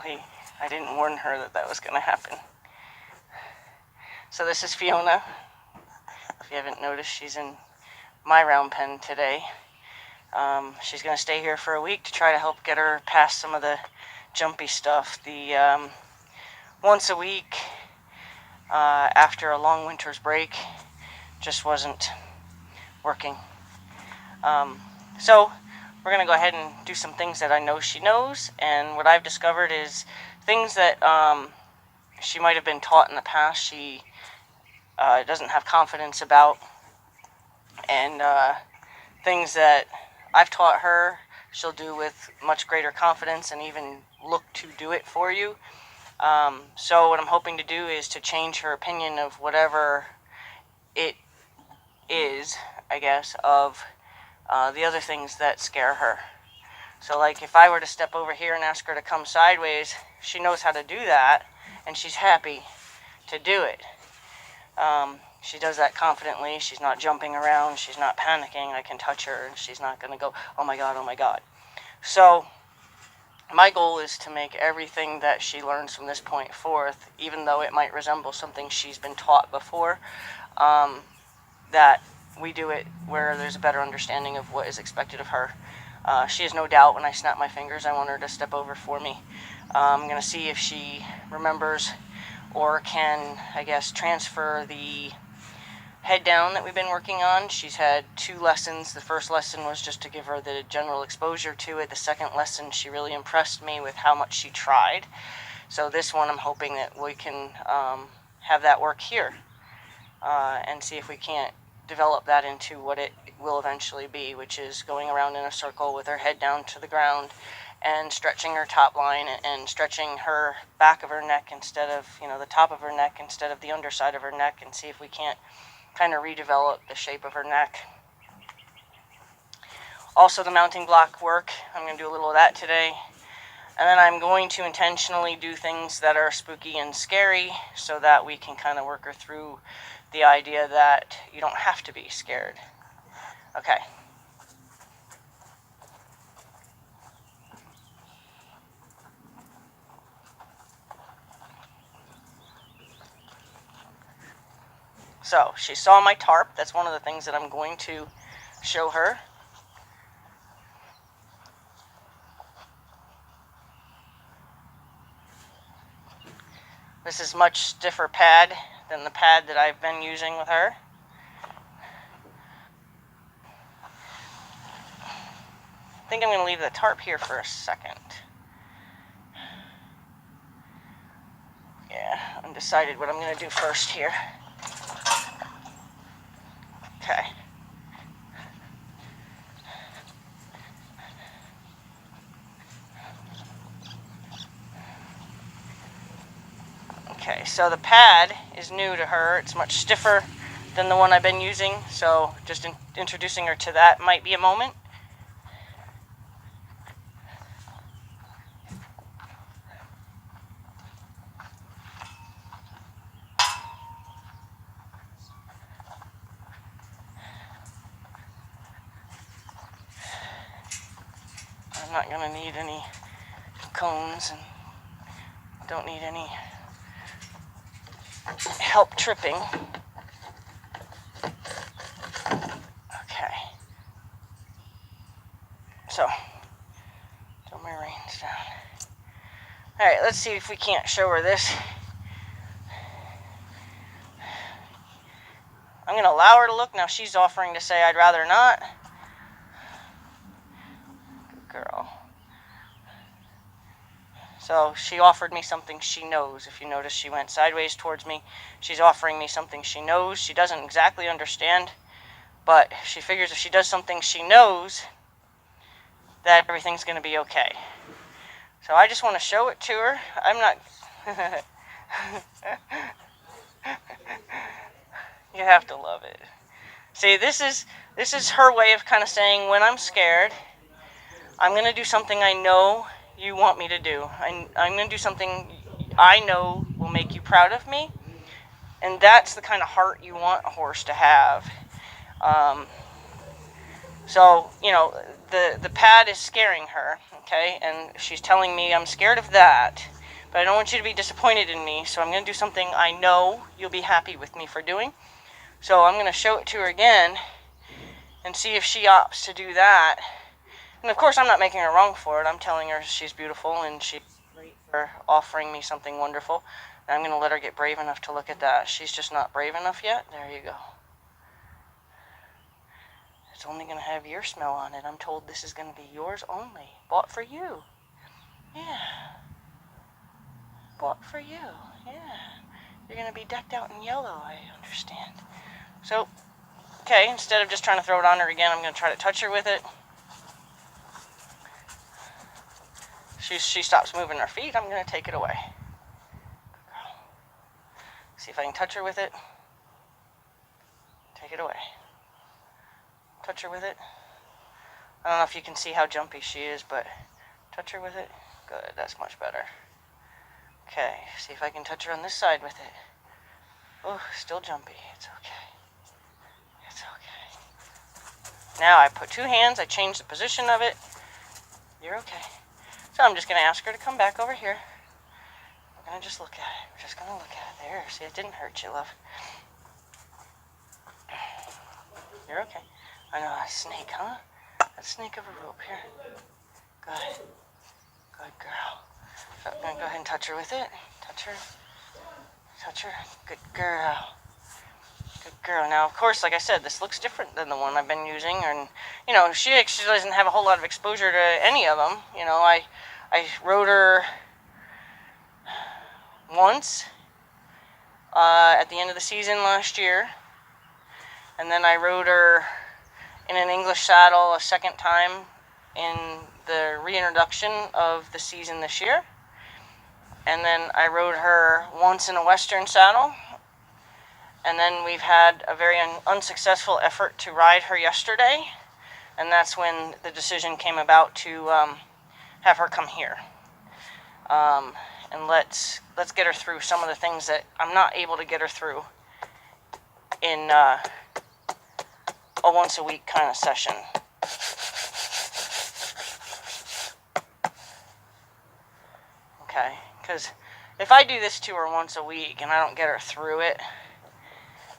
Apparently, I didn't warn her that that was going to happen. So this is Fiona. If you haven't noticed, she's in my round pen today. She's going to stay here for a week to try to help get her past some of the jumpy stuff. The once a week after a long winter's break just wasn't working. So we're going to go ahead and do some things that I know she knows, and what I've discovered is things that she might have been taught in the past she doesn't have confidence about, and things that I've taught her she'll do with much greater confidence and even look to do it for you. So what I'm hoping to do is to change her opinion of whatever it is, I guess, of the other things that scare her. So like if I were to step over here and ask her to come sideways, she knows how to do that, and she's happy to do it. She does that confidently. She's not jumping around. She's not panicking. I can touch her, and she's not going to go, oh my God, oh my God. So my goal is to make everything that she learns from this point forth, even though it might resemble something she's been taught before, that we do it where there's a better understanding of what is expected of her. She has no doubt when I snap my fingers, I want her to step over for me. I'm going to see if she remembers or can, I guess, transfer the head down that we've been working on. She's had 2 lessons. The first lesson was just to give her the general exposure to it. The second lesson, she really impressed me with how much she tried. So this one, I'm hoping that we can have that work here and see if we can't develop that into what it will eventually be, which is going around in a circle with her head down to the ground and stretching her top line and stretching her back of her neck instead of, the top of her neck instead of the underside of her neck, and see if we can't kind of redevelop the shape of her neck. Also, the mounting block work, I'm going to do a little of that today. And then I'm going to intentionally do things that are spooky and scary so that we can kind of work her through the idea that you don't have to be scared. Okay. So, she saw my tarp. That's one of the things that I'm going to show her. This is much stiffer pad than the pad that I've been using with her. I think I'm going to leave the tarp here for a second. Yeah, undecided what I'm going to do first here. Okay. Okay, so the pad is new to her. It's much stiffer than the one I've been using, so just introducing her to that might be a moment. I'm not going to need any cones and don't need any help tripping. Okay. So, throw my reins down. Alright, let's see if we can't show her this. I'm going to allow her to look. Now she's offering to say I'd rather not. Good girl. So she offered me something she knows. If you notice, she went sideways towards me. She's offering me something she knows. She doesn't exactly understand, but she figures if she does something she knows, that everything's going to be okay. So I just want to show it to her. I'm not... You have to love it. See, this is her way of kind of saying, when I'm scared, I'm going to do something I know you want me to do. I'm going to do something I know will make you proud of me. And that's the kind of heart you want a horse to have. So, the pad is scaring her, okay? And she's telling me I'm scared of that. But I don't want you to be disappointed in me, so I'm going to do something I know you'll be happy with me for doing. So I'm going to show it to her again and see if she opts to do that. And of course, I'm not making her wrong for it. I'm telling her she's beautiful and she's great for offering me something wonderful. And I'm going to let her get brave enough to look at that. She's just not brave enough yet. There you go. It's only going to have your smell on it. I'm told this is going to be yours only. Bought for you. Yeah. Bought for you. Yeah. You're going to be decked out in yellow, I understand. So, okay, instead of just trying to throw it on her again, I'm going to try to touch her with it. She stops moving her feet. I'm going to take it away. See if I can touch her with it. Take it away. Touch her with it. I don't know if you can see how jumpy she is, but touch her with it. Good, that's much better. Okay, see if I can touch her on this side with it. Oh, still jumpy. It's okay. It's okay. Now I put two hands, I change the position of it. You're okay. So I'm just going to ask her to come back over here. We're going to just look at it. We're just going to look at it. There, see, it didn't hurt you, love. You're okay. I know, that snake, huh? That snake of a rope here. Good. Good girl. So I'm going to go ahead and touch her with it. Touch her. Touch her. Good girl. Good girl. Now, of course, like I said, this looks different than the one I've been using. And, you know, she actually doesn't have a whole lot of exposure to any of them. You know, I rode her once at the end of the season last year. And then I rode her in an English saddle a second time in the reintroduction of the season this year. And then I rode her once in a Western saddle. And then we've had a very unsuccessful effort to ride her yesterday. And that's when the decision came about to have her come here. And let's get her through some of the things that I'm not able to get her through in a once a week kind of session. Okay, because if I do this to her once a week and I don't get her through it,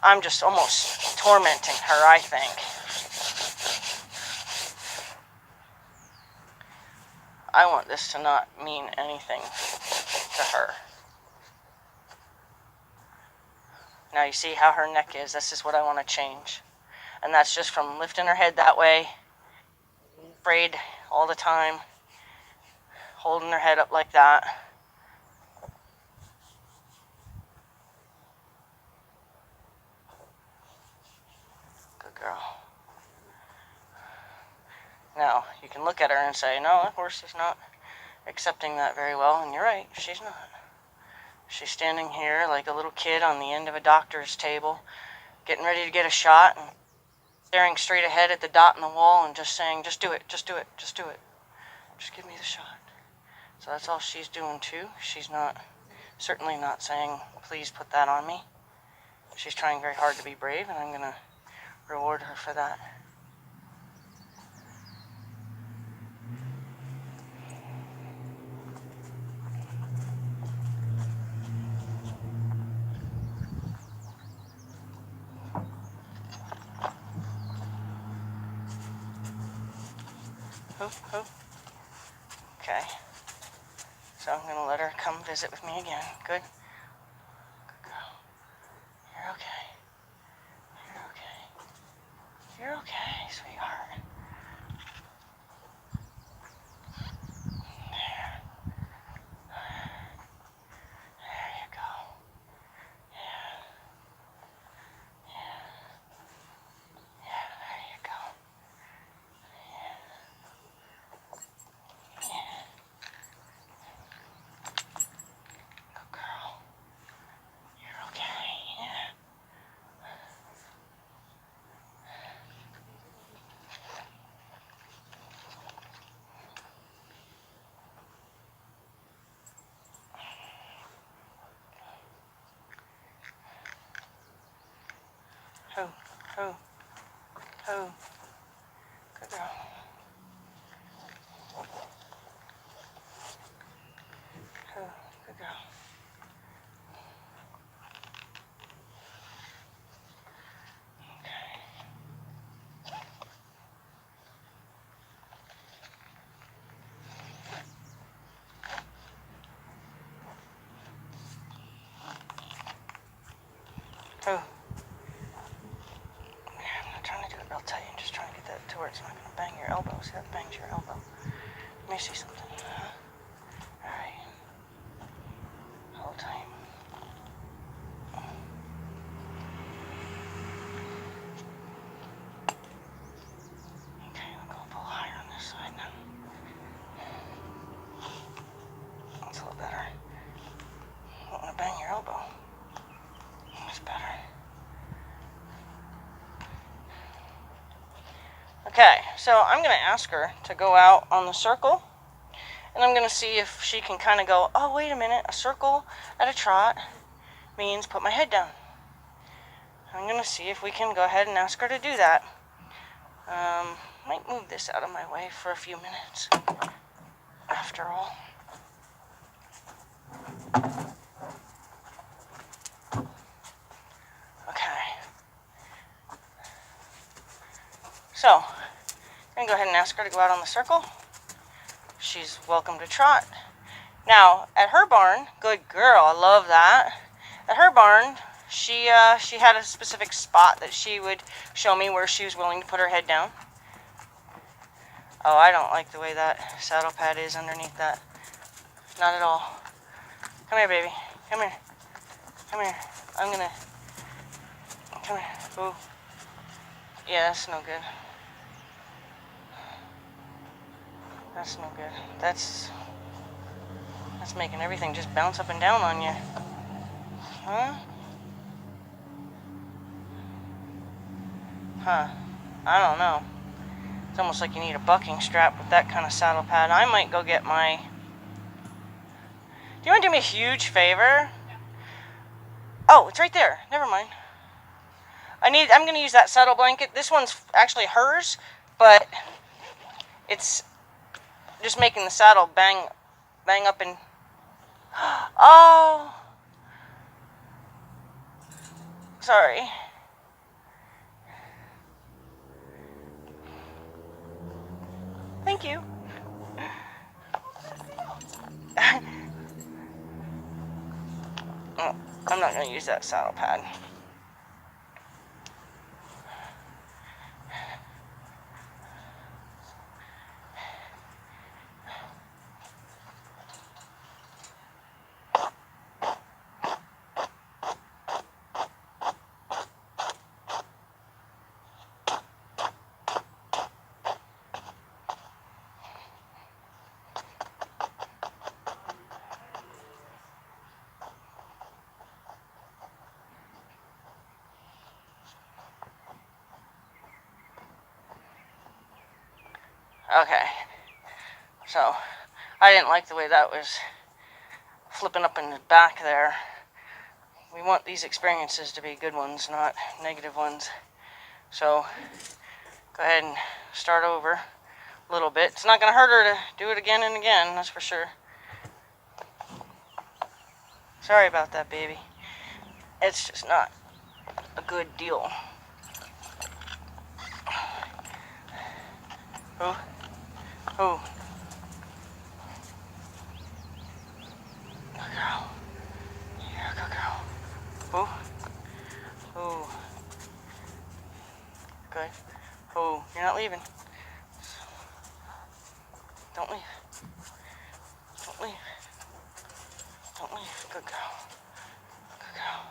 I'm just almost tormenting her, I think. I want this to not mean anything to her. Now you see how her neck is. This is what I want to change. And that's just from lifting her head that way, afraid all the time, holding her head up like that. Good girl. Now, you can look at her and say, no, that horse is not accepting that very well. And you're right, she's not. She's standing here like a little kid on the end of a doctor's table, getting ready to get a shot, and staring straight ahead at the dot in the wall and just saying, just do it, just do it, just do it. Just give me the shot. So that's all she's doing too. She's certainly not saying, please put that on me. She's trying very hard to be brave, and I'm going to reward her for that. Okay. So I'm going to let her come visit with me again. Good. Good girl. You're okay. You're okay. You're okay, sweetheart. There. There you go. Yeah. Yeah. Yeah, there you go. Yeah. Yeah. Good girl. You're okay. Yeah. Who? Who? Who? Good girl. Who? Good girl. real tight and just try and get that to where it's not going to bang your elbow. See, that bangs your elbow. Let me see something. Alright. Hold tight. Okay, I'm going to pull higher on this side now. That's a little better. I don't want to bang your elbow. That's better. Okay, so I'm going to ask her to go out on the circle, and I'm going to see if she can kind of go, oh, wait a minute, a circle at a trot means put my head down. I'm going to see if we can go ahead and ask her to do that. Might move this out of my way for a few minutes, after all. Okay. So, I'm going to go ahead and ask her to go out on the circle. She's welcome to trot. Now, at her barn, good girl, I love that. At her barn, she had a specific spot that she would show me where she was willing to put her head down. Oh, I don't like the way that saddle pad is underneath that. Not at all. Come here, baby. Come here. Come here. I'm gonna... Come here. Ooh. Yeah, that's no good. That's no good. That's making everything just bounce up and down on you. Huh? Huh. I don't know. It's almost like you need a bucking strap with that kind of saddle pad. I might go get my... Do you want to do me a huge favor? Oh, it's right there. Never mind. I'm going to use that saddle blanket. This one's actually hers, but it's just making the saddle bang up and... Oh! Sorry. Thank you. Oh, I'm not going to use that saddle pad. Okay, so I didn't like the way that was flipping up in the back there. We want these experiences to be good ones, not negative ones. So go ahead and start over a little bit. It's not going to hurt her to do it again and again, that's for sure. Sorry about that, baby. It's just not a good deal. Oh. Oh. Good girl. Yeah, good girl. Oh. Oh. Good. Oh, you're not leaving. Don't leave. Don't leave. Don't leave. Good girl. Good girl.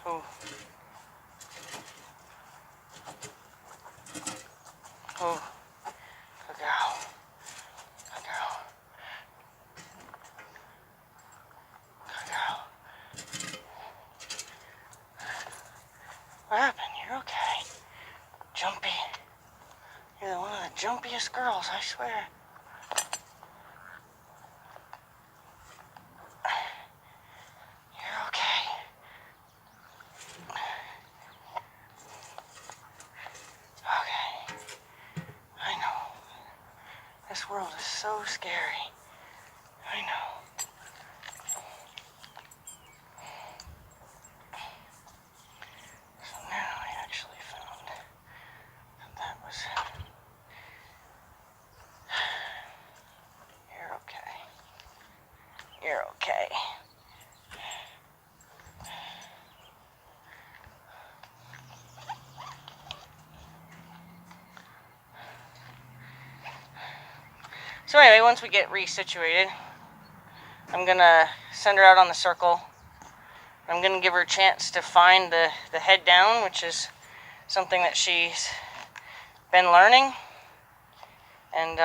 Oh. Oh. Good girl. Good girl. Good girl. What happened? You're okay. Jumpy. You're one of the jumpiest girls, I swear. You're okay. Okay. I know. This world is so scary. I know. So now I actually found that was... You're okay. You're okay. So anyway, once we get resituated, I'm going to send her out on the circle. I'm going to give her a chance to find the head down, which is something that she's been learning. And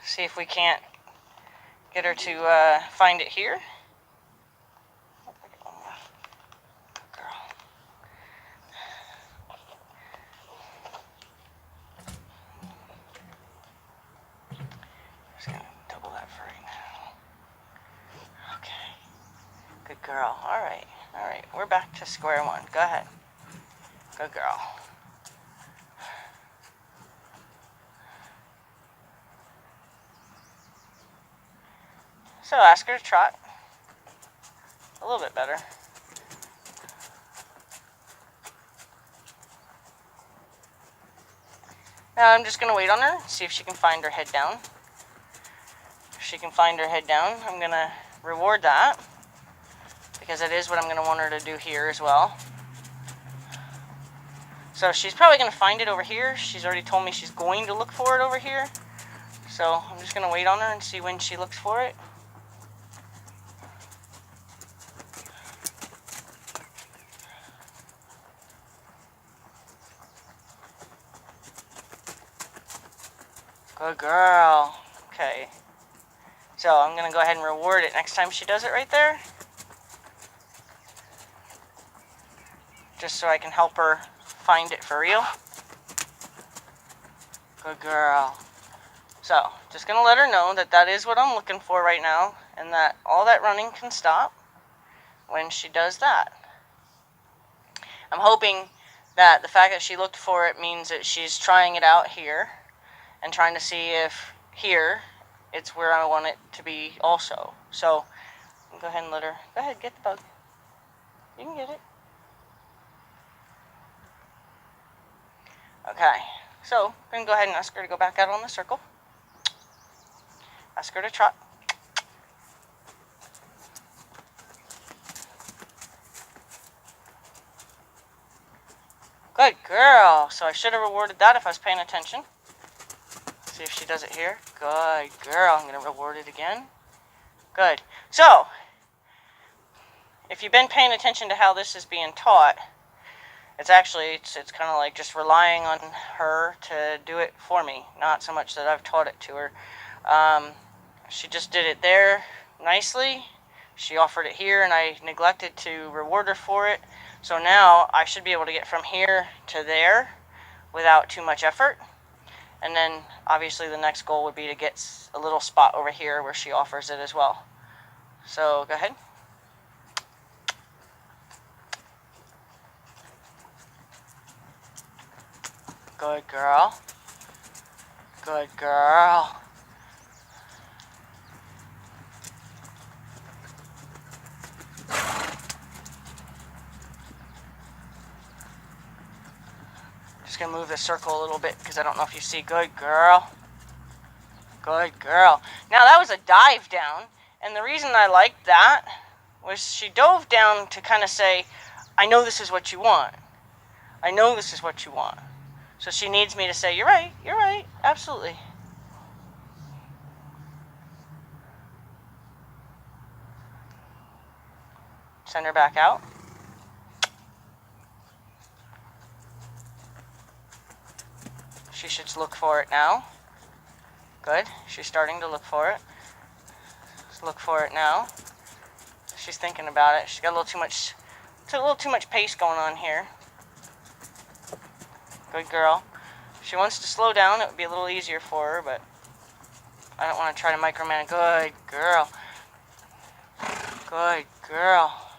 see if we can't get her to find it here. Just gonna double that for right now. Okay. Good girl. Alright. Alright. We're back to square one. Go ahead. Good girl. So ask her to trot. A little bit better. Now I'm just going to wait on her, see if she can find her head down. If she can find her head down, I'm going to reward that, because that is what I'm going to want her to do here as well. So she's probably going to find it over here. She's already told me she's going to look for it over here. So I'm just going to wait on her and see when she looks for it. Good girl. Okay. So I'm going to go ahead and reward it next time she does it right there. Just so I can help her find it for real. Good girl. So, just going to let her know that that is what I'm looking for right now, and that all that running can stop when she does that. I'm hoping that the fact that she looked for it means that she's trying it out here and trying to see if here it's where I want it to be also. So, go ahead and let her, go ahead, get the bug. You can get it. Okay, so I'm going to go ahead and ask her to go back out on the circle. Ask her to trot. Good girl. So I should have rewarded that if I was paying attention. See if she does it here. Good girl. I'm going to reward it again. Good. So, if you've been paying attention to how this is being taught, it's kind of like just relying on her to do it for me. Not so much that I've taught it to her. She just did it there nicely. She offered it here, and I neglected to reward her for it. So now I should be able to get from here to there without too much effort. And then obviously the next goal would be to get a little spot over here where she offers it as well. So go ahead. Good girl. Good girl. Just going to move the circle a little bit because I don't know if you see. Good girl. Good girl. Now that was a dive down, and the reason I liked that was she dove down to kind of say, I know this is what you want. I know this is what you want. So she needs me to say, you're right, absolutely. Send her back out. She should look for it now. Good. She's starting to look for it. Let's look for it now. She's thinking about it. She's got a little too much pace going on here. Good girl. If she wants to slow down, it would be a little easier for her, but I don't want to try to micromanage. Good girl. Good girl.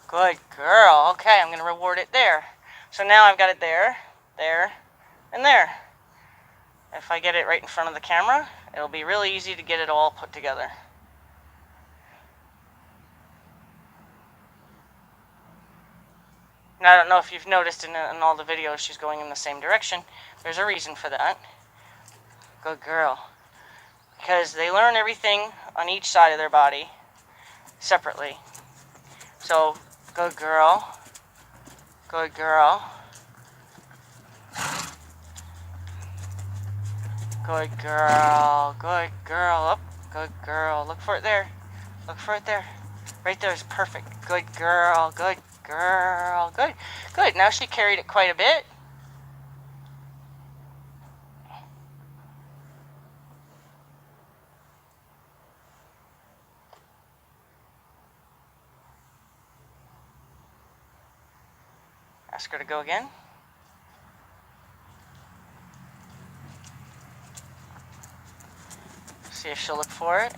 Good girl. Okay, I'm going to reward it there. So now I've got it there, there, and there. If I get it right in front of the camera, it'll be really easy to get it all put together. Now, I don't know if you've noticed in all the videos she's going in the same direction. There's a reason for that. Good girl. Because they learn everything on each side of their body separately. So, good girl. Good girl. Good girl. Good girl. Up. Good girl. Look for it there. Look for it there. Right there is perfect. Good girl. Good girl. Good. Good. Now she carried it quite a bit. Ask her to go again. See if she'll look for it.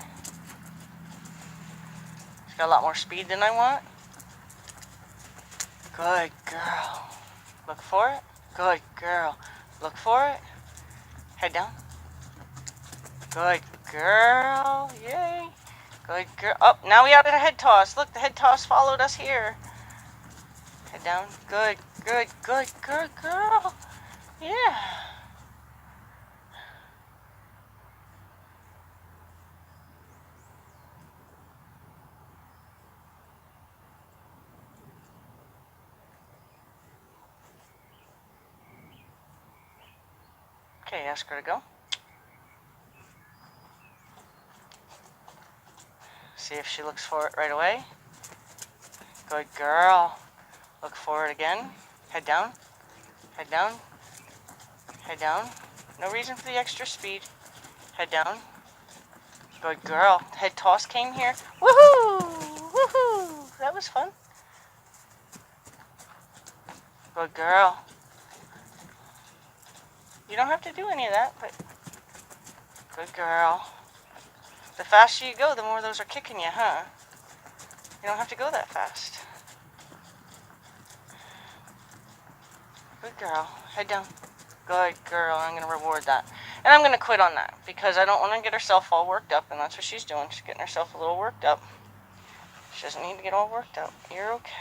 She's got a lot more speed than I want. Good girl. Look for it. Good girl. Look for it. Head down. Good girl. Yay. Good girl. Oh, now we added a head toss. Look, the head toss followed us here. Head down. Good, good, good, good girl. Yeah. Okay, ask her to go. See if she looks for it right away. Good girl. Look for it again. Head down. Head down. Head down. No reason for the extra speed. Head down. Good girl. Head toss came here. Woohoo! Woohoo! That was fun. Good girl. You don't have to do any of that, but good girl. The faster you go, the more those are kicking you, huh? You don't have to go that fast. Good girl. Head down. Good girl. I'm going to reward that. And I'm going to quit on that because I don't want to get herself all worked up, and that's what she's doing. She's getting herself a little worked up. She doesn't need to get all worked up. You're okay.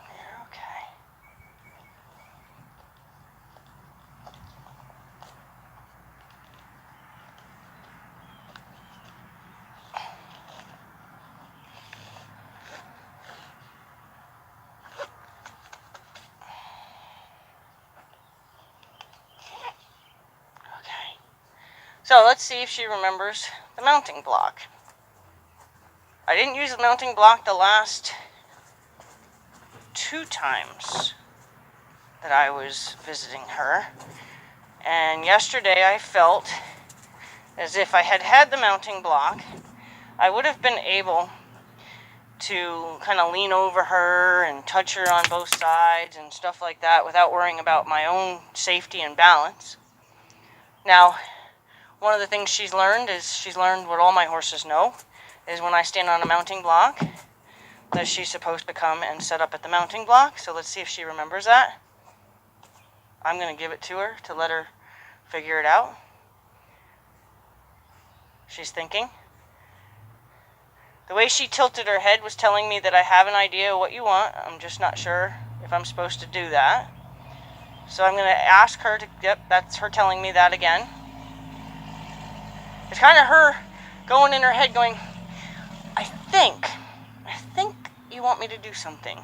You're okay. So let's see if she remembers the mounting block. I didn't use the mounting block the last 2 times that I was visiting her. And yesterday I felt as if I had had the mounting block, I would have been able to kind of lean over her and touch her on both sides and stuff like that without worrying about my own safety and balance. Now, one of the things she's learned what all my horses know, is when I stand on a mounting block, that she's supposed to come and set up at the mounting block. So let's see if she remembers that. I'm going to give it to her to let her figure it out. She's thinking. The way she tilted her head was telling me that I have an idea of what you want. I'm just not sure if I'm supposed to do that. So I'm going to ask her to, yep, that's her telling me that again. It's kind of her going in her head going, I think you want me to do something.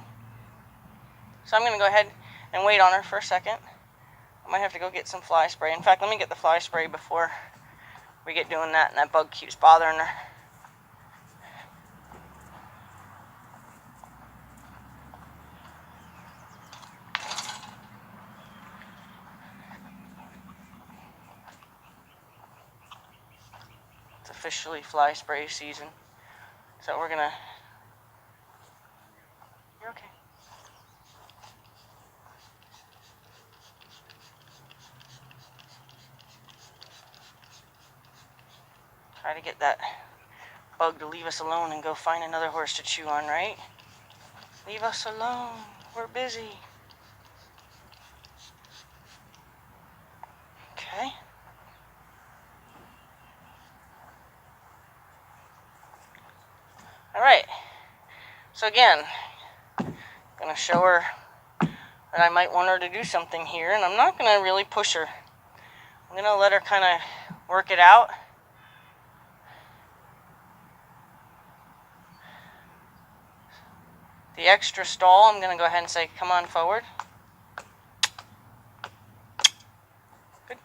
So I'm going to go ahead and wait on her for a second. I might have to go get some fly spray. In fact, let me get the fly spray before we get doing that and that bug keeps bothering her. It's officially fly spray season. So we're gonna... You're okay. Try to get that bug to leave us alone and go find another horse to chew on, right? Leave us alone. We're busy. Okay. All right. So again, I'm going to show her that I might want her to do something here, and I'm not going to really push her. I'm going to let her kind of work it out. the extra stall, I'm going to go ahead and say, come on forward. Good.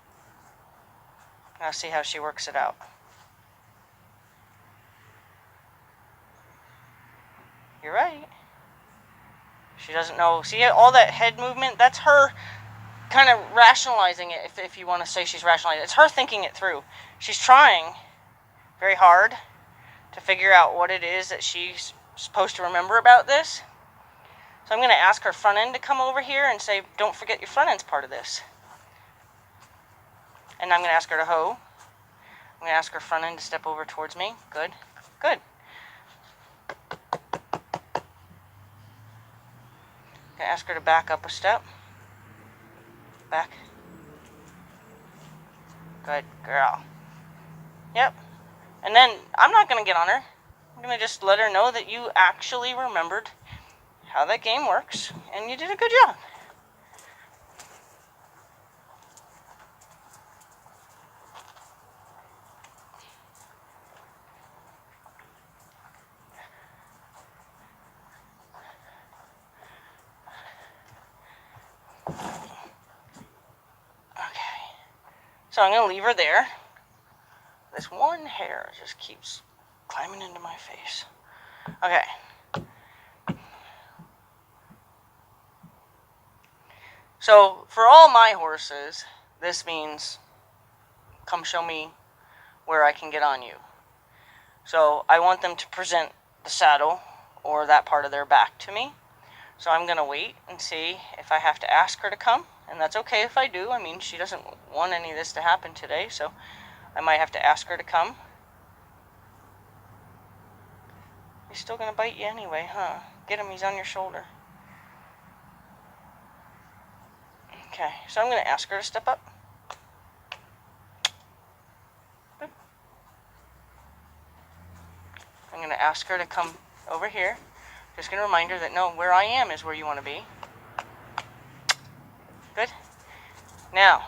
Now see how she works it out. You're right. She doesn't know. See all that head movement? That's her kind of rationalizing it, if you want to say she's rationalizing it. It's her thinking it through. She's trying very hard to figure out what it is that she's supposed to remember about this. So I'm going to ask her front end to come over here and say, don't forget your front end's part of this. And I'm going to ask her to hoe. I'm going to ask her front end to step over towards me. Good. Good. I'm going to ask her to back up a step. Back. Good girl. Yep. And then I'm not going to get on her. I'm going to just let her know that you actually remembered how that game works, and you did a good job. Okay. So I'm going to leave her there. This one hair just keeps climbing into my face. Okay. So for all my horses, this means come show me where I can get on you. So I want them to present the saddle or that part of their back to me. So I'm going to wait and see if I have to ask her to come. And that's okay if I do. I mean, she doesn't want any of this to happen today, so I might have to ask her to come. He's still going to bite you anyway, huh? Get him, he's on your shoulder. Okay, so I'm going to ask her to step up. Good. I'm going to ask her to come over here. Just going to remind her that no, where I am is where you want to be. Good. Now,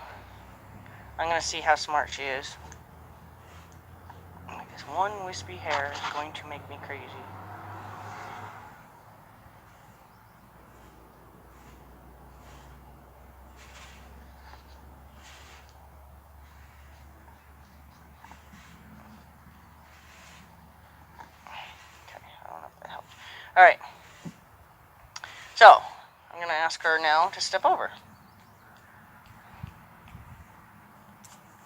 I'm going to see how smart she is. This one wispy hair is going to make me crazy. Alright, so I'm going to ask her now to step over.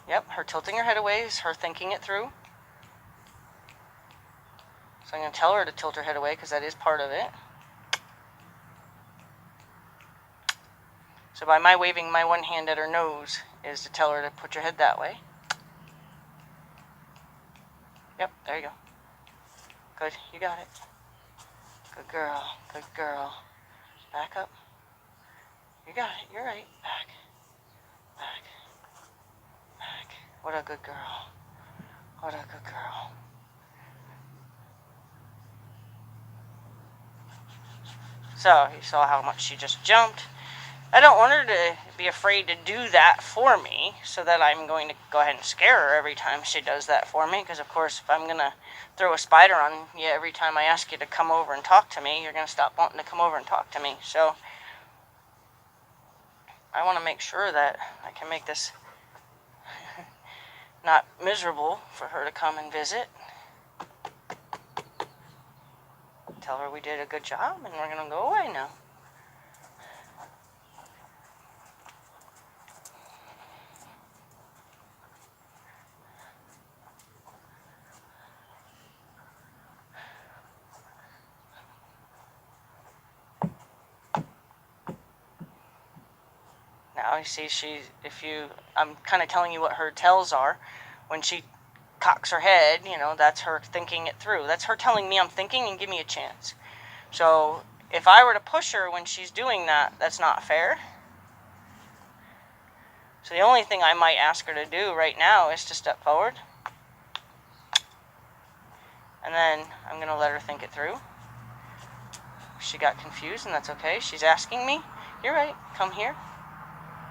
Yep, her tilting her head away is her thinking it through. So I'm going to tell her to tilt her head away because that is part of it. So by my waving my one hand at her nose is to tell her to put your head that way. Yep, there you go. Good, you got it. Good girl, good girl. Back up. You got it, you're right. Back, back, back. What a good girl. What a good girl. So, you saw how much she just jumped. I don't want her to be afraid to do that for me, so that I'm going to go ahead and scare her every time she does that for me, because of course if I'm going to throw a spider on you every time I ask you to come over and talk to me, you're going to stop wanting to come over and talk to me. So I want to make sure that I can make this not miserable for her to come and visit. Tell her we did a good job and we're going to go away now. Now you see I'm kind of telling you what her tells are. When she cocks her head, that's her thinking it through. That's her telling me I'm thinking and give me a chance. So if I were to push her when she's doing that, that's not fair. So the only thing I might ask her to do right now is to step forward. And then I'm going to let her think it through. She got confused, and that's okay. She's asking me. You're right. Come here.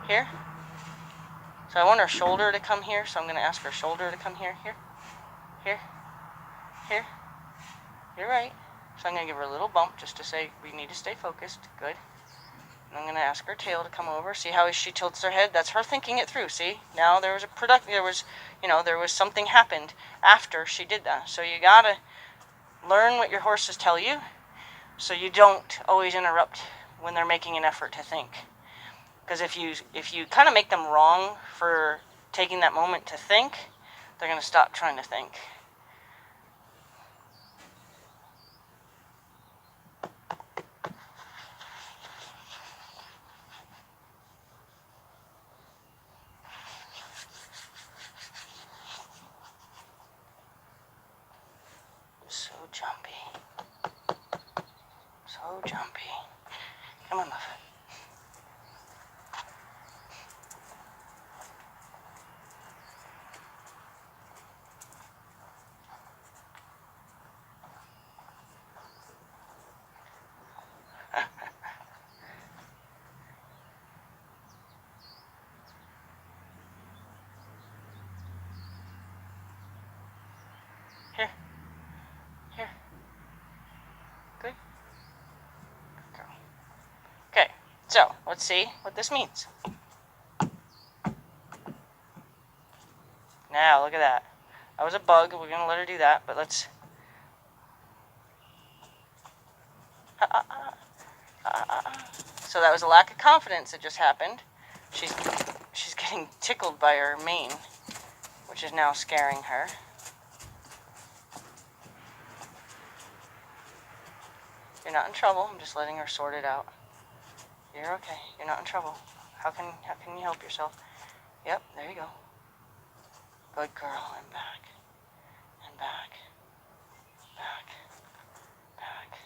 Here. So I want her shoulder to come here, so I'm going to ask her shoulder to come here. Here. Here. Here. You're right. So I'm going to give her a little bump just to say we need to stay focused. Good. And I'm going to ask her tail to come over. See how she tilts her head? That's her thinking it through. See? Now there was something happened after she did that. So you got to learn what your horses tell you so you don't always interrupt when they're making an effort to think. Because if you kind of make them wrong for taking that moment to think, they're going to stop trying to think. So jumpy. So jumpy. Come on, love. Here. Here. Good. Good girl. Okay, so let's see what this means. Now, look at that. That was a bug. We're going to let her do that, but let's... So that was a lack of confidence that just happened. She's getting tickled by her mane, which is now scaring her. You're not in trouble. I'm just letting her sort it out. You're okay. You're not in trouble. How can you help yourself? Yep, there you go. Good girl. And back. And back. Back. Back.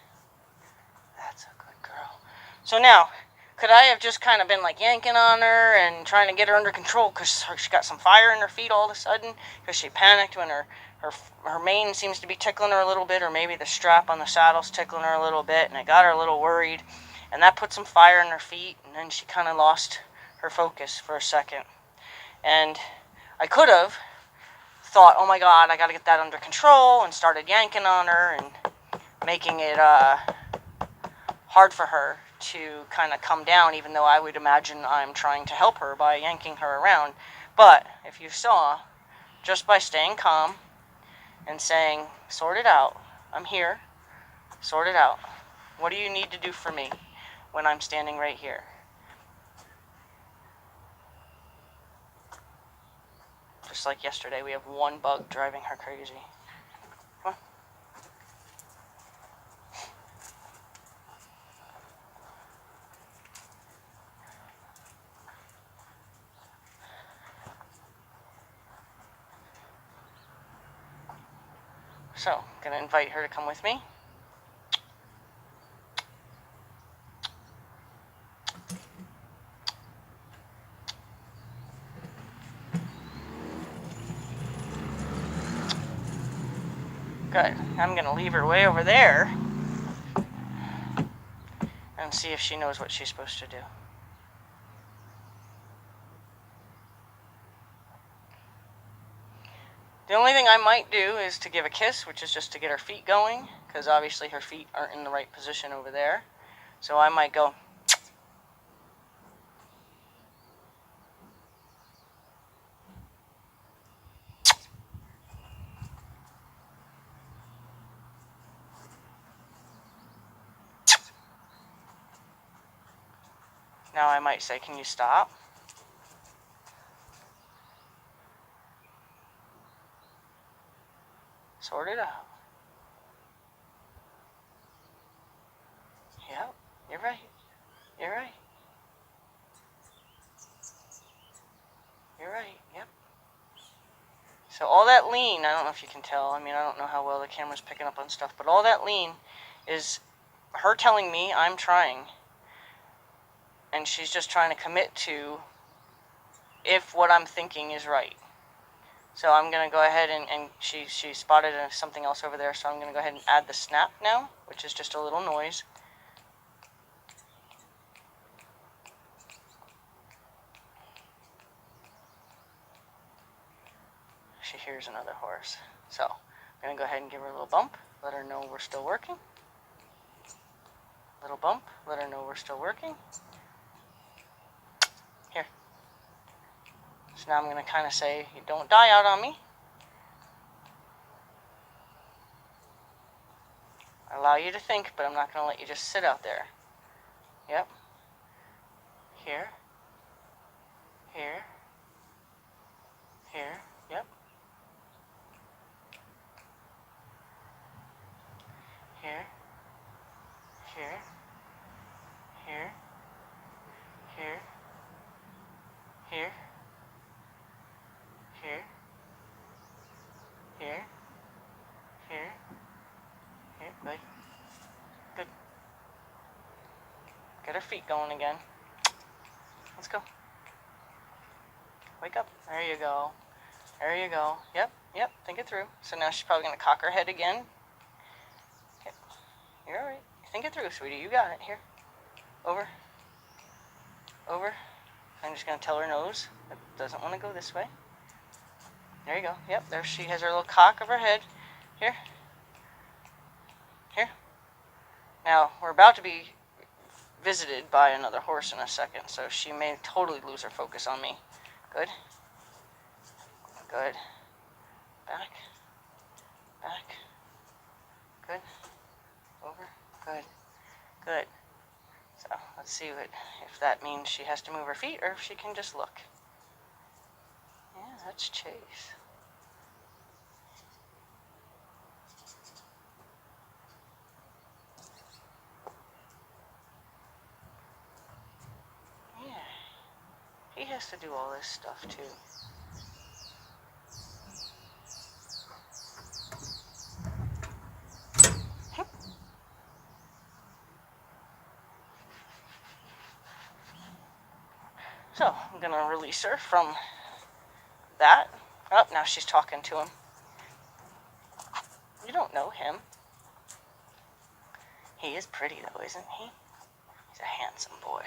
That's a good girl. So now, could I have just kind of been like yanking on her and trying to get her under control because she got some fire in her feet all of a sudden because she panicked when her mane seems to be tickling her a little bit, or maybe the strap on the saddle's tickling her a little bit, and it got her a little worried, and that put some fire in her feet, and then she kind of lost her focus for a second. And I could have thought, oh my God, I got to get that under control, and started yanking on her and making it hard for her to kind of come down, even though I would imagine I'm trying to help her by yanking her around. But if you saw, just by staying calm and saying, sort it out, I'm here, sort it out. What do you need to do for me when I'm standing right here? Just like yesterday, we have one bug driving her crazy. Come on. So, I'm going to invite her to come with me. Good. I'm going to leave her way over there and see if she knows what she's supposed to do. The only thing I might do is to give a kiss, which is just to get her feet going, because obviously her feet aren't in the right position over there. So I might go... Now I might say, can you stop? Sort it out. Yep, you're right. You're right. You're right, yep. So all that lean, I don't know if you can tell, I mean, I don't know how well the camera's picking up on stuff, but all that lean is her telling me I'm trying. And she's just trying to commit to if what I'm thinking is right. So I'm going to go ahead and she spotted something else over there, so I'm going to go ahead and add the snap now, which is just a little noise. She hears another horse. So I'm going to go ahead and give her a little bump, let her know we're still working. Little bump. Let her know we're still working. Here. So now I'm going to kind of say, you don't die out on me. I allow you to think, but I'm not going to let you just sit out there. Yep. Here. Here. Here. Yep. Here. Here. Here. Here. Here. Here. Here. Here. Here. Good. Good. Get her feet going again. Let's go. Wake up. There you go. There you go. Yep. Yep. Think it through. So now she's probably going to cock her head again. Okay. You're all right. Think it through, sweetie. You got it. Here. Over. Over. I'm just going to tell her nose. It doesn't want to go this way. There you go. Yep. There she has her little cock of her head. Here. Here. Now, we're about to be visited by another horse in a second, so she may totally lose her focus on me. Good. Good. Back. Back. Good. Over. Good. Good. So, let's see if that means she has to move her feet or if she can just look. Yeah, that's Chase. Yeah. He has to do all this stuff, too. So, I'm going to release her from that. Oh, now she's talking to him. You don't know him. He is pretty, though, isn't he? He's a handsome boy.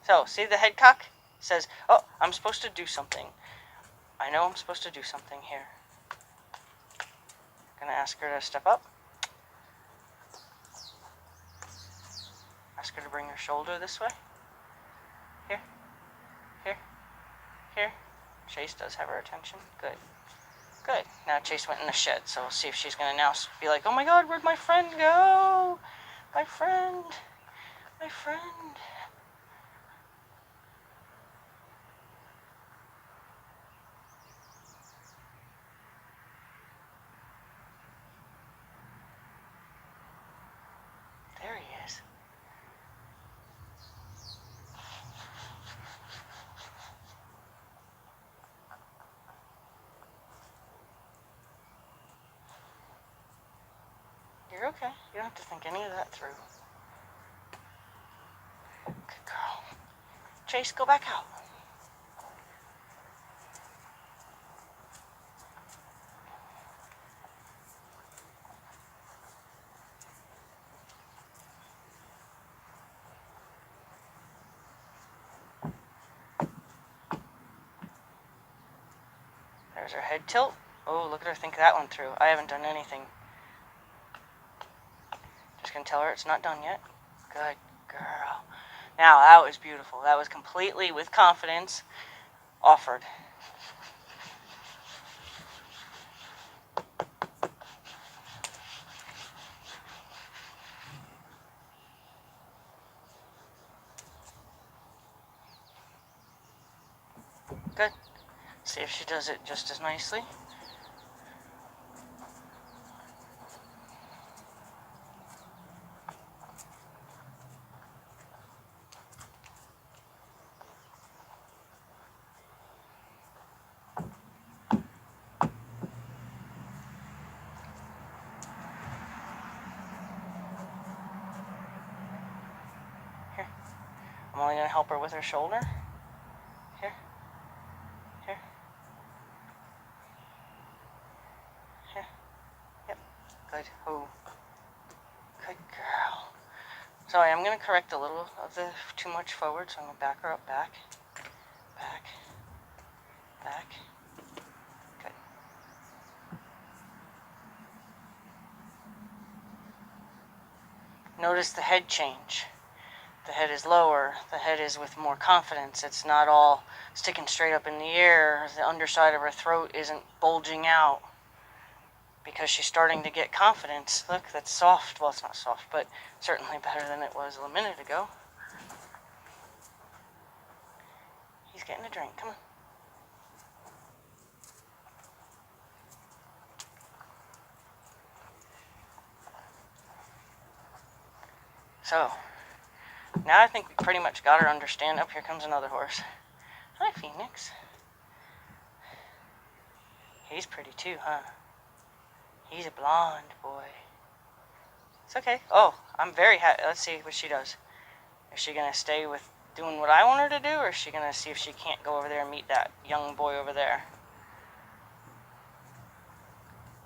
So, see the head cock? Says, oh, I'm supposed to do something. I know I'm supposed to do something here. Gonna ask her to step up. Ask her to bring her shoulder this way. Here. Here. Here. Chase does have her attention. Good. Good. Now Chase went in the shed, so we'll see if she's gonna now be like, oh my god, where'd my friend go? My friend. My friend. There he is. You're okay. You don't have to think any of that through. Good girl. Chase, go back out. There's her head tilt. Oh, look at her think that one through. I haven't done anything. Just gonna tell her it's not done yet. Good girl. Now, that was beautiful. That was completely, with confidence, offered. Good. See if she does it just as nicely. Here. I'm only going to help her with her shoulder. Here. Here. Here. Yep. Good. Oh. Good girl. So I am going to correct a little of the too much forward, so I'm going to back her up, back. Back. Back. Good. Notice the head change. The head is lower. The head is with more confidence. It's not all sticking straight up in the air. The underside of her throat isn't bulging out because she's starting to get confidence. Look, that's soft. Well, it's not soft, but certainly better than it was a minute ago. He's getting a drink. Come on. So, now I think we pretty much got her to understand. Up here comes another horse. Hi, Phoenix. He's pretty too, huh? He's a blonde boy. It's okay. Oh, I'm very happy. Let's see what she does. Is she going to stay with doing what I want her to do, or is she going to see if she can't go over there and meet that young boy over there?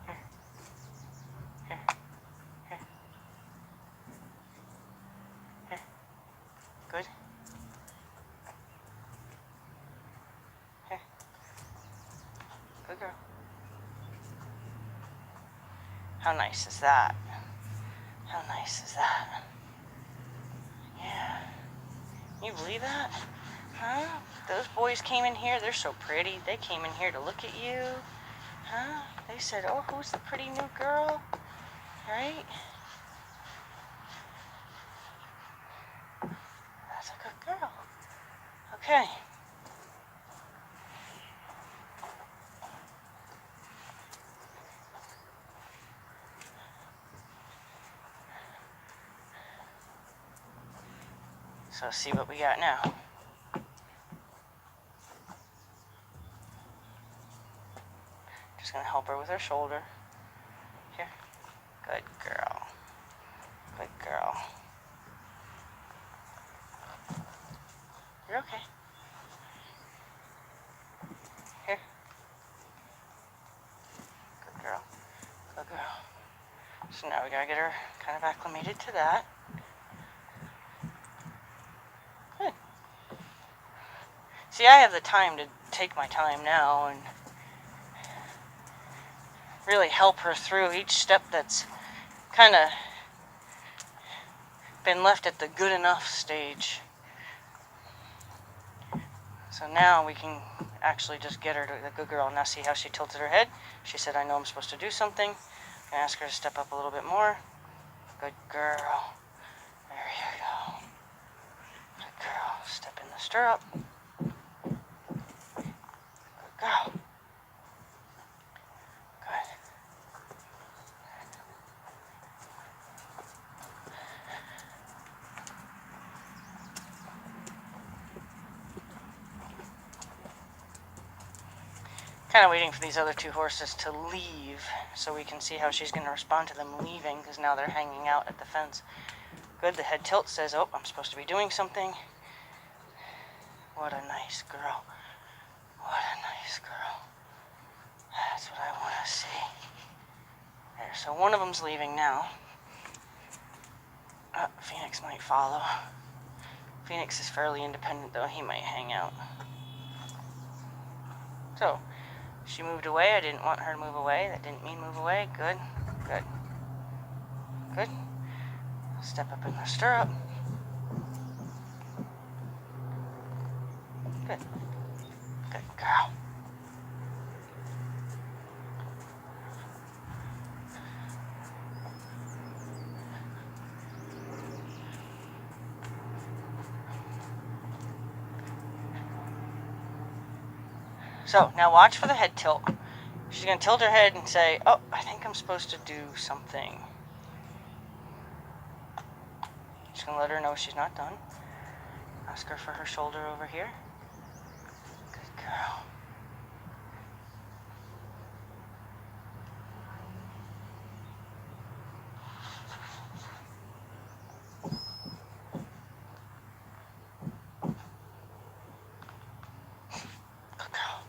Here. Here. Here. Here. Good. Here. Good girl. How nice is that? How nice is that? Yeah. You believe that? Huh? Those boys came in here. They're so pretty. They came in here to look at you. Huh? They said, oh, who's the pretty new girl? Right? That's a good girl. Okay. So let's see what we got now. Just gonna help her with her shoulder. Here. Good girl. Good girl. You're okay. Here. Good girl. Good girl. So now we gotta get her kind of acclimated to that. Good. See, I have the time to take my time now and really help her through each step that's kind of been left at the good enough stage. So now we can actually just get her to the good girl. Now see how she tilted her head? She said, I know I'm supposed to do something. I'm going to ask her to step up a little bit more. Good girl. There you go. Good girl. Step in the stirrup. Good girl. Good. Kind of waiting for these other two horses to leave so we can see how she's going to respond to them leaving, because now they're hanging out at the fence. Good, the head tilt says, oh, I'm supposed to be doing something. What a nice girl. What a nice girl. That's what I want to see. There, so one of them's leaving now. Phoenix might follow. Phoenix is fairly independent, though. He might hang out. So, she moved away. I didn't want her to move away. That didn't mean move away. Good. Good. Good. Step up in the stirrup. Good. Good girl. So, now watch for the head tilt. She's going to tilt her head and say, oh, I think I'm supposed to do something. Just going to let her know she's not done. Ask her for her shoulder over here. Good girl. Good girl.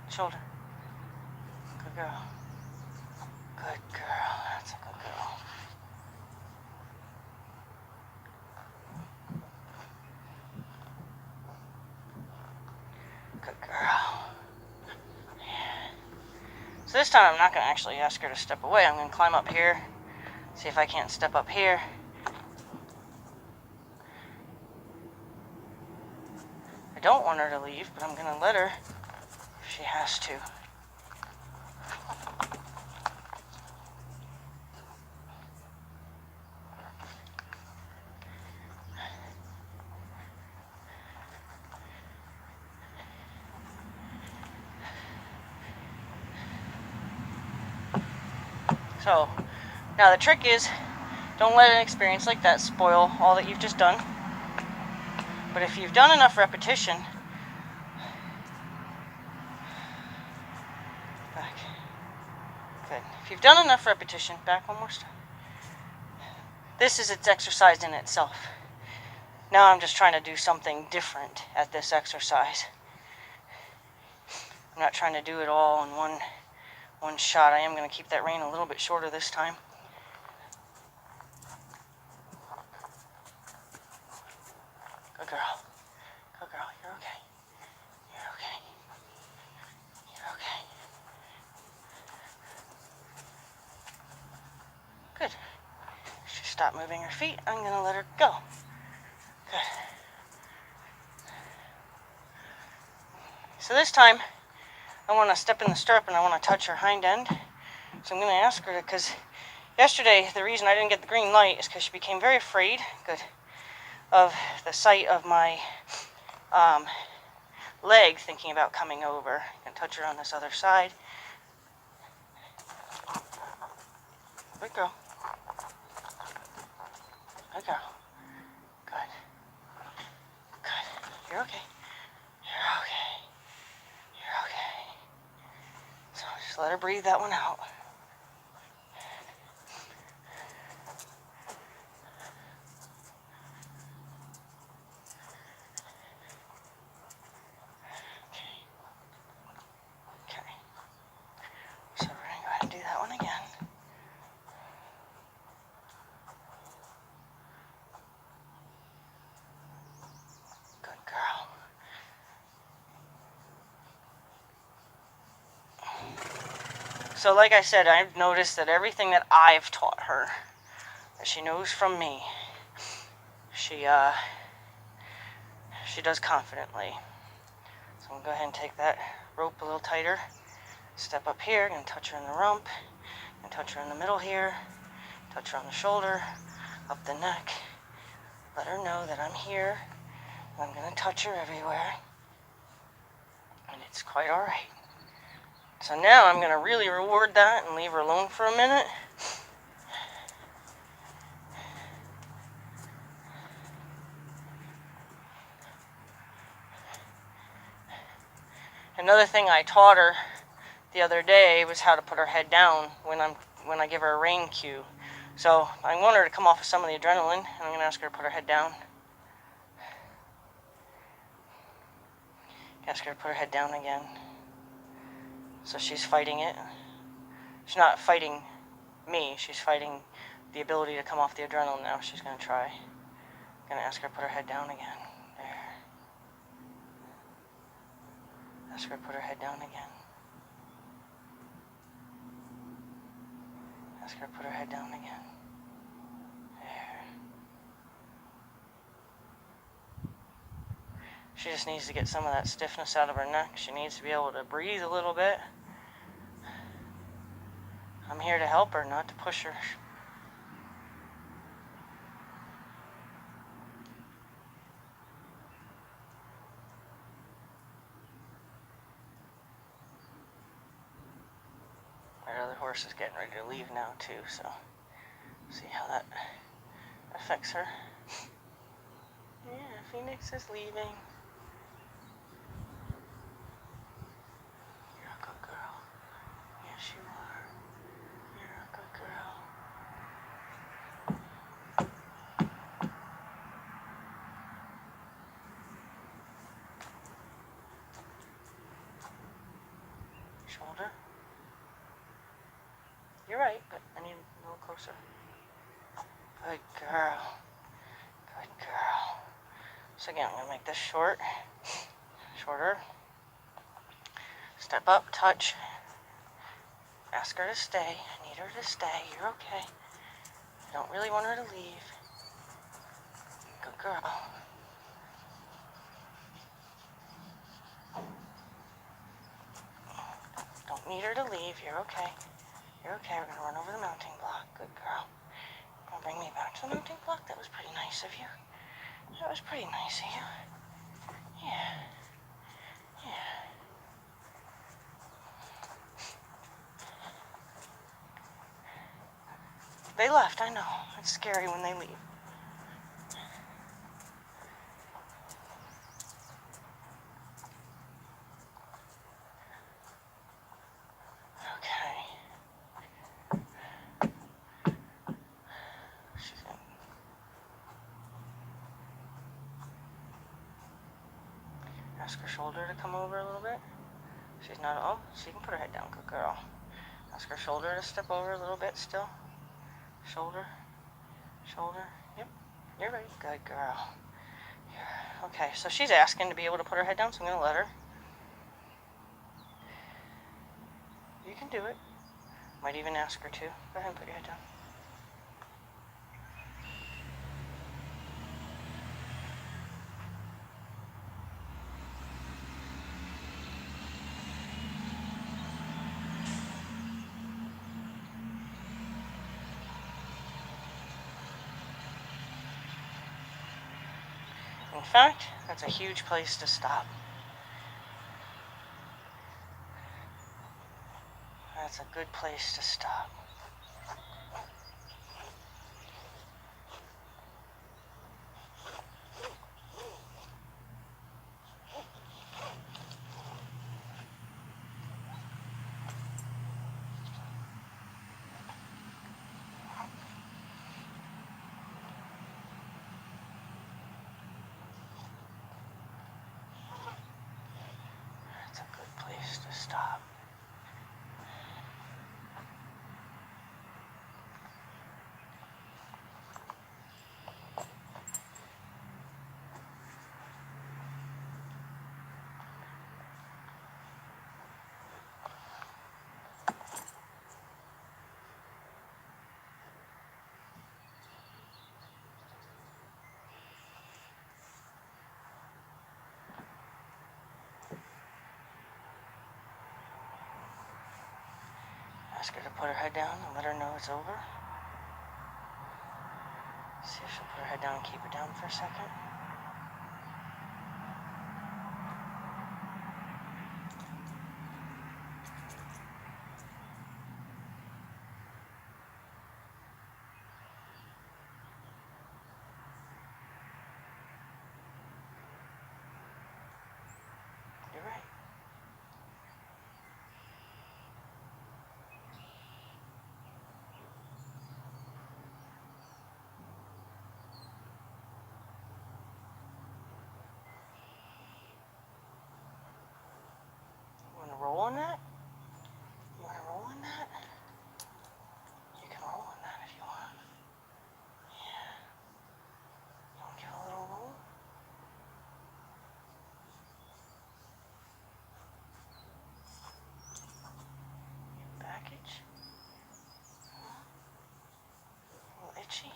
Shoulder. Good girl. Good girl. That's a good girl. Good girl. Yeah. So this time I'm not going to actually ask her to step away. I'm going to climb up here. See if I can't step up here. I don't want her to leave, but I'm going to let her if she has to. So, now the trick is, don't let an experience like that spoil all that you've just done. But if you've done enough repetition, back, good. If you've done enough repetition, back one more time. This is its exercise in itself. Now I'm just trying to do something different at this exercise. I'm not trying to do it all in one shot. I am going to keep that rein a little bit shorter this time. Good girl. Good girl. You're okay. You're okay. You're okay. Good. She stopped moving her feet. I'm going to let her go. Good. So this time, I want to step in the stirrup and I want to touch her hind end. So I'm going to ask her to, because yesterday the reason I didn't get the green light is because she became very afraid, good, of the sight of my leg thinking about coming over. I'm going to touch her on this other side. Good girl. Good girl. Good. Good. You're okay. You're okay. You're okay. So just let her breathe that one out. Okay. So we're going to go ahead and do that one again. Good girl. So like I said, I've noticed that everything that I've taught her, that she knows from me, she does confidently. So I'm going to go ahead and take that rope a little tighter. Step up here, I'm going to touch her in the rump, and touch her in the middle here, touch her on the shoulder, up the neck. Let her know that I'm here, and I'm going to touch her everywhere. And it's quite alright. So now I'm going to really reward that and leave her alone for a minute. Another thing I taught her the other day was how to put her head down when I give her a rein cue. So I want her to come off of some of the adrenaline, and I'm going to ask her to put her head down. Ask her to put her head down again. So she's fighting it. She's not fighting me, she's fighting the ability to come off the adrenaline now. She's going to try. I'm going to ask her to put her head down again. There. Ask her to put her head down again. Ask her to put her head down again. There. She just needs to get some of that stiffness out of her neck. She needs to be able to breathe a little bit. I'm here to help her, not to push her. Our other horse is getting ready to leave now too, so see how that affects her. Yeah, Phoenix is leaving. You're a good girl. Yes, you are. You're a good girl. Shoulder. You're right, but I need a little closer. Good girl. Good girl. So again, I'm going to make this short. Shorter. Step up, touch. Ask her to stay. I need her to stay. You're okay. I don't really want her to leave. Good girl. Don't need her to leave. You're okay. You're okay. We're going to run over the mounting block. Good girl. You're going to bring me back to the mounting block? That was pretty nice of you. That was pretty nice of you. Yeah. Yeah. They left, I know. It's scary when they leave. Ask her shoulder to come over a little bit. She's not, oh, she can put her head down, good girl. Ask her shoulder to step over a little bit still. Shoulder, shoulder, yep, you're right, good girl. Yeah. Okay, so she's asking to be able to put her head down, so I'm gonna let her. You can do it. Might even ask her to. Go ahead and put your head down. In fact, that's a huge place to stop. That's a good place to stop. That's a good place to stop. Ask her to put her head down and let her know it's over. See if she'll put her head down and keep it down for a second. You're right. You want to roll on that? You want to roll on that? You can roll on that if you want. Yeah. You want to give a little roll? Back itch? A little itchy?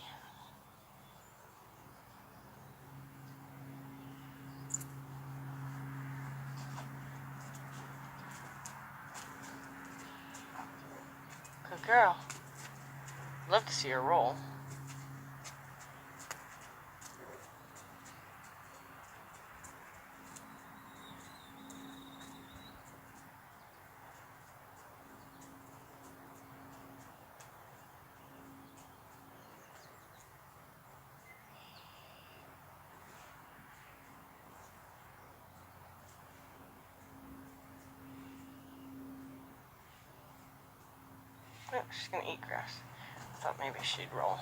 Good girl. Love to see her roll. Oh, she's gonna eat grass. I thought maybe she'd roll.